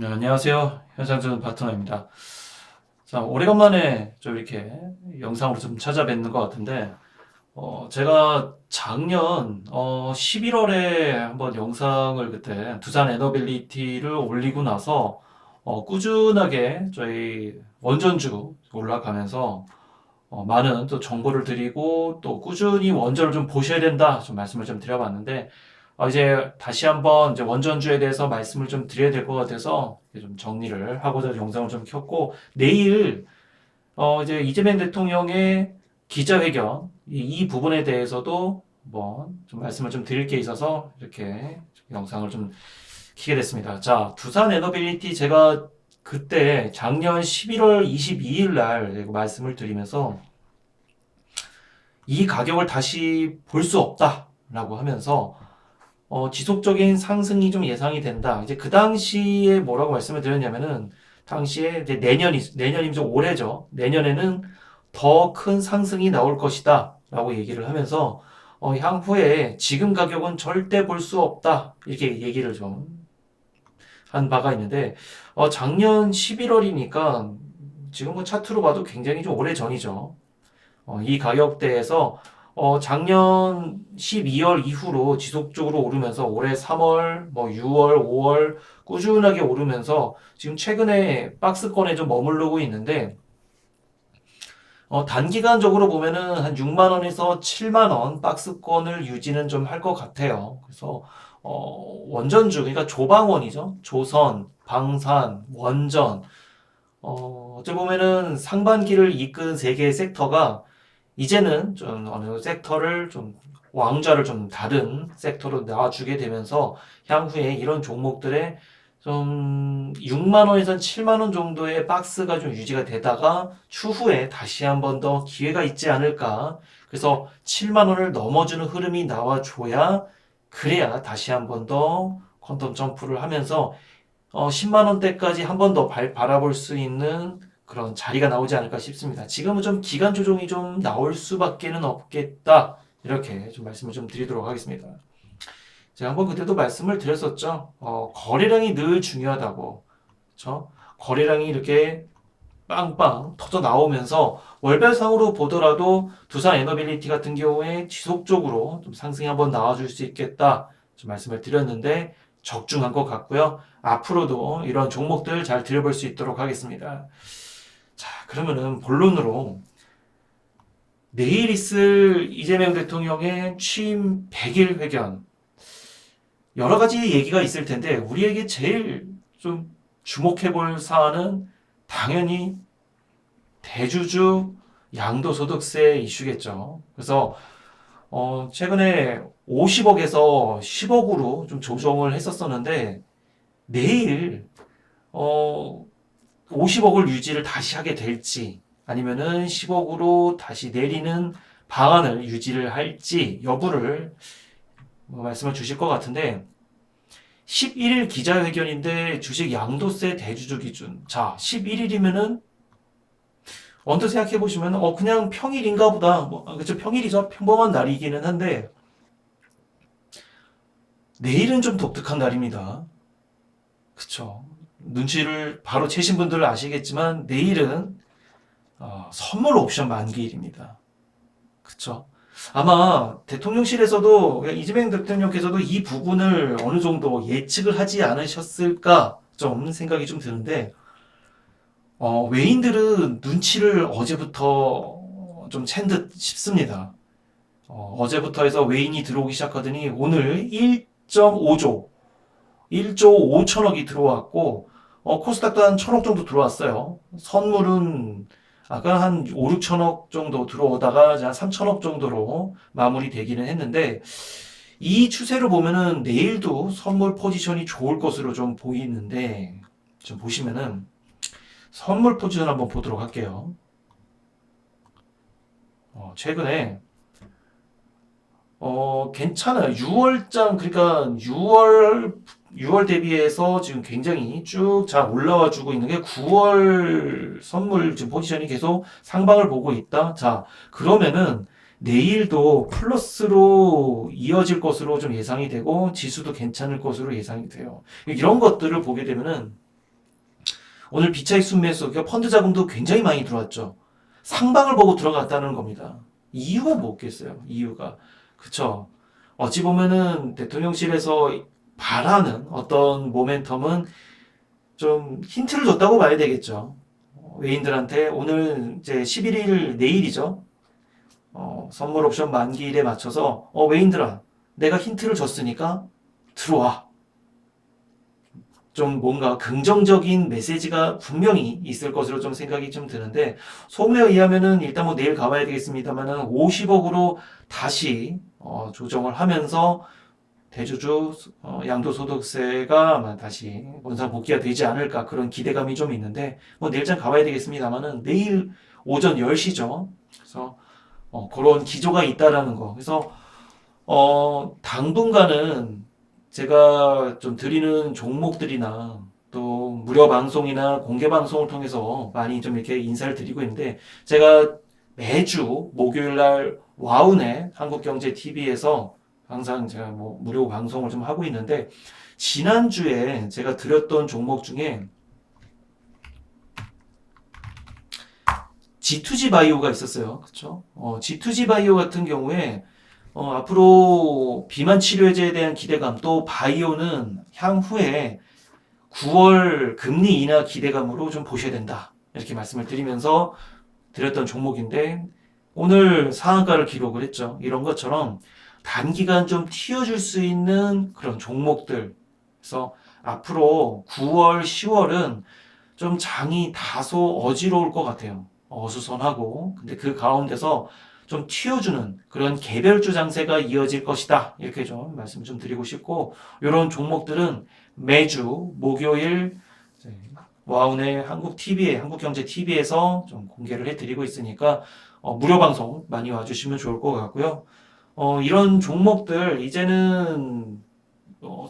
네, 안녕하세요. 현상준 파트너입니다. 자, 오래간만에 좀 이렇게 영상으로 좀 찾아뵙는 것 같은데, 제가 작년 11월에 한번 영상을 그때 두산 에너빌리티를 올리고 나서 꾸준하게 저희 원전주 올라가면서 많은 또 정보를 드리고 또 꾸준히 원전을 좀 보셔야 된다 좀 말씀을 좀 드려봤는데 이제 다시 한번 이제 원전주에 대해서 말씀을 좀 드려야 될 것 같아서 좀 정리를 하고자 영상을 좀 켰고 내일 이제 이재명 대통령의 기자회견 이 부분에 대해서도 한번 좀 말씀을 좀 드릴 게 있어서 이렇게 영상을 좀 키게 됐습니다. 자, 두산 에너빌리티 제가 그때 작년 11월 22일 날 말씀을 드리면서 이 가격을 다시 볼 수 없다라고 하면서 지속적인 상승이 좀 예상이 된다. 이제 그 당시에 뭐라고 말씀을 드렸냐면은 당시에 이제 내년이면 좀 올해죠. 내년에는 더 큰 상승이 나올 것이다라고 얘기를 하면서 향후에 지금 가격은 절대 볼 수 없다. 이렇게 얘기를 좀 한 바가 있는데 작년 11월이니까 지금 뭐 차트로 봐도 굉장히 좀 오래 전이죠. 이 가격대에서 작년 12월 이후로 지속적으로 오르면서 올해 3월, 뭐 6월, 5월 꾸준하게 오르면서 지금 최근에 박스권에 좀 머무르고 있는데 단기간적으로 보면은 한 6만 원에서 7만 원 박스권을 유지는 좀 할 것 같아요. 그래서 원전주 그러니까 조방원이죠. 조선, 방산, 원전 어찌 보면은 상반기를 이끈 세 개의 섹터가 이제는 좀 어느 섹터를 좀 왕좌를 좀 다른 섹터로 놔주게 되면서 향후에 이런 종목들의 좀 6만 원에서 7만 원 정도의 박스가 좀 유지가 되다가 추후에 다시 한번 더 기회가 있지 않을까. 그래서 7만 원을 넘어주는 흐름이 나와줘야 그래야 다시 한번 더 퀀텀 점프를 하면서 10만 원대까지 한 번 더 바라볼 수 있는 그런 자리가 나오지 않을까 싶습니다. 지금은 좀 기간 조정이 좀 나올 수밖에는 없겠다. 이렇게 좀 말씀을 좀 드리도록 하겠습니다. 제가 한번 그때도 말씀을 드렸었죠. 거래량이 늘 중요하다고. 그렇죠? 거래량이 이렇게 빵빵 터져 나오면서 월별상으로 보더라도 두산 에너빌리티 같은 경우에 지속적으로 좀 상승이 한번 나와줄 수 있겠다. 좀 말씀을 드렸는데 적중한 것 같고요. 앞으로도 이런 종목들 잘 들여볼 수 있도록 하겠습니다. 자, 그러면은 본론으로 내일 있을 이재명 대통령의 취임 100일 회견 여러 가지 얘기가 있을 텐데 우리에게 제일 좀 주목해 볼 사안은 당연히 대주주 양도소득세 이슈겠죠. 그래서 최근에 50억에서 10억으로 좀 조정을 했었었는데 내일 어, 50억을 유지를 다시 하게 될지 아니면은 10억으로 다시 내리는 방안을 유지를 할지 여부를 말씀을 주실 것 같은데 11일 기자회견인데 주식 양도세 대주주 기준 자 11일이면은 언뜻 생각해 보시면 그냥 평일인가 보다 그쵸 평일이죠 평범한 날이기는 한데 내일은 좀 독특한 날입니다. 그쵸 눈치를 바로 채신 분들은 아시겠지만 내일은 선물 옵션 만기일입니다. 그쵸 아마 대통령실에서도 이재명 대통령께서도 이 부분을 어느 정도 예측을 하지 않으셨을까 좀 생각이 좀 드는데 외인들은 눈치를 어제부터 좀 챈 듯 싶습니다. 어제부터 해서 외인이 들어오기 시작하더니 오늘 1.5조, 1조 5천억이 들어왔고, 코스닥도 한 천억 정도 들어왔어요. 선물은 아까 한 5, 6천억 정도 들어오다가 한 3천억 정도로 마무리되기는 했는데, 이 추세로 보면은 내일도 선물 포지션이 좋을 것으로 좀 보이는데, 좀 보시면은 선물 포지션 한번 보도록 할게요. 최근에 괜찮아요. 6월장, 그러니까 6월 대비해서 지금 굉장히 쭉 잘 올라와 주고 있는 게 9월 선물 지금 포지션이 계속 상방을 보고 있다. 자, 그러면은 내일도 플러스로 이어질 것으로 좀 예상이 되고 지수도 괜찮을 것으로 예상이 돼요. 이런 것들을 보게 되면은 오늘 비차익 순매수, 그러니까 펀드 자금도 굉장히 많이 들어왔죠. 상방을 보고 들어갔다는 겁니다. 이유가 뭐겠어요? 이유가. 그쵸. 어찌 보면은 대통령실에서 바라는 어떤 모멘텀은 좀 힌트를 줬다고 봐야 되겠죠. 외인들한테 오늘 이제 11일 내일이죠. 선물 옵션 만기일에 맞춰서 외인들아, 내가 힌트를 줬으니까 들어와. 좀 뭔가 긍정적인 메시지가 분명히 있을 것으로 좀 생각이 좀 드는데, 소문에 의하면은 일단 뭐 내일 가봐야 되겠습니다만은 50억으로 다시 조정을 하면서 대주주 양도소득세가 아마 다시 원상 복귀가 되지 않을까 그런 기대감이 좀 있는데, 뭐 내일장 가봐야 되겠습니다만은 내일 오전 10시죠. 그래서 그런 기조가 있다라는 거. 그래서 당분간은 제가 좀 드리는 종목들이나 또 무료 방송이나 공개 방송을 통해서 많이 좀 이렇게 인사를 드리고 있는데, 제가 매주 목요일 날 와우넷 한국경제TV에서 항상 제가 뭐 무료 방송을 좀 하고 있는데, 지난주에 제가 드렸던 종목 중에 G2G 바이오가 있었어요. 그쵸? G2G 바이오 같은 경우에 앞으로 비만 치료제에 대한 기대감, 또 바이오는 향후에 9월 금리 인하 기대감으로 좀 보셔야 된다. 이렇게 말씀을 드리면서 드렸던 종목인데, 오늘 상한가를 기록을 했죠. 이런 것처럼 단기간 좀 튀어줄 수 있는 그런 종목들. 그래서 앞으로 9월, 10월은 좀 장이 다소 어지러울 것 같아요. 어수선하고. 근데 그 가운데서 좀 튀어주는 그런 개별주 장세가 이어질 것이다. 이렇게 좀 말씀 좀 드리고 싶고, 이런 종목들은 매주 목요일 와운의 한국경제TV에서 좀 공개를 해드리고 있으니까 무료 방송 많이 와주시면 좋을 것 같고요. 이런 종목들 이제는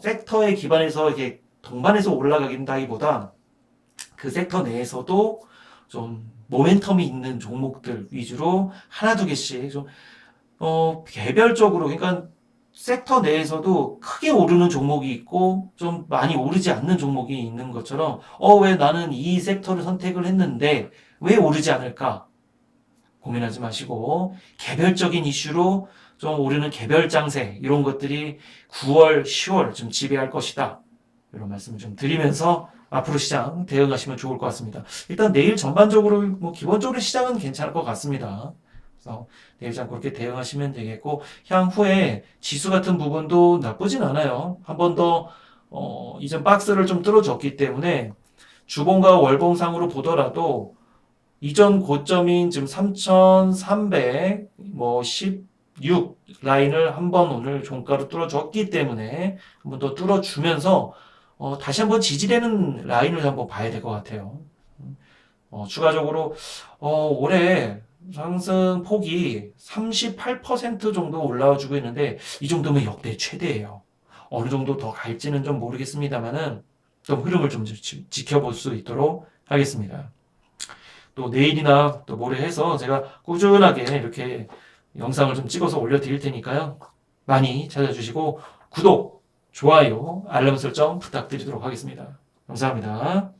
섹터에 기반해서 이렇게 동반해서 올라가긴다기보다 그 섹터 내에서도 좀 모멘텀이 있는 종목들 위주로 하나 두 개씩 좀 개별적으로, 그러니까 섹터 내에서도 크게 오르는 종목이 있고 좀 많이 오르지 않는 종목이 있는 것처럼, 왜 나는 이 섹터를 선택을 했는데 왜 오르지 않을까 고민하지 마시고, 개별적인 이슈로 좀 오르는 개별 장세, 이런 것들이 9월, 10월 좀 지배할 것이다. 이런 말씀을 좀 드리면서 앞으로 시장 대응하시면 좋을 것 같습니다. 일단 내일 전반적으로 뭐 기본적으로 시장은 괜찮을 것 같습니다. 그래서 내일 장 그렇게 대응하시면 되겠고, 향후에 지수 같은 부분도 나쁘진 않아요. 한 번 더 이전 박스를 좀 뚫어줬기 때문에 주봉과 월봉상으로 보더라도 이전 고점인 지금 3,300 뭐 16 라인을 한번 오늘 종가로 뚫어줬기 때문에 한 번 더 뚫어주면서 다시 한번 지지되는 라인을 한번 봐야 될 것 같아요. 추가적으로 올해 상승 폭이 38% 정도 올라와 주고 있는데, 이 정도면 역대 최대예요. 어느 정도 더 갈지는 좀 모르겠습니다만은 좀 흐름을 좀 지켜볼 수 있도록 하겠습니다. 또 내일이나 또 모레 해서 제가 꾸준하게 이렇게 영상을 좀 찍어서 올려드릴 테니까요. 많이 찾아주시고 구독, 좋아요, 알람 설정 부탁드리도록 하겠습니다. 감사합니다.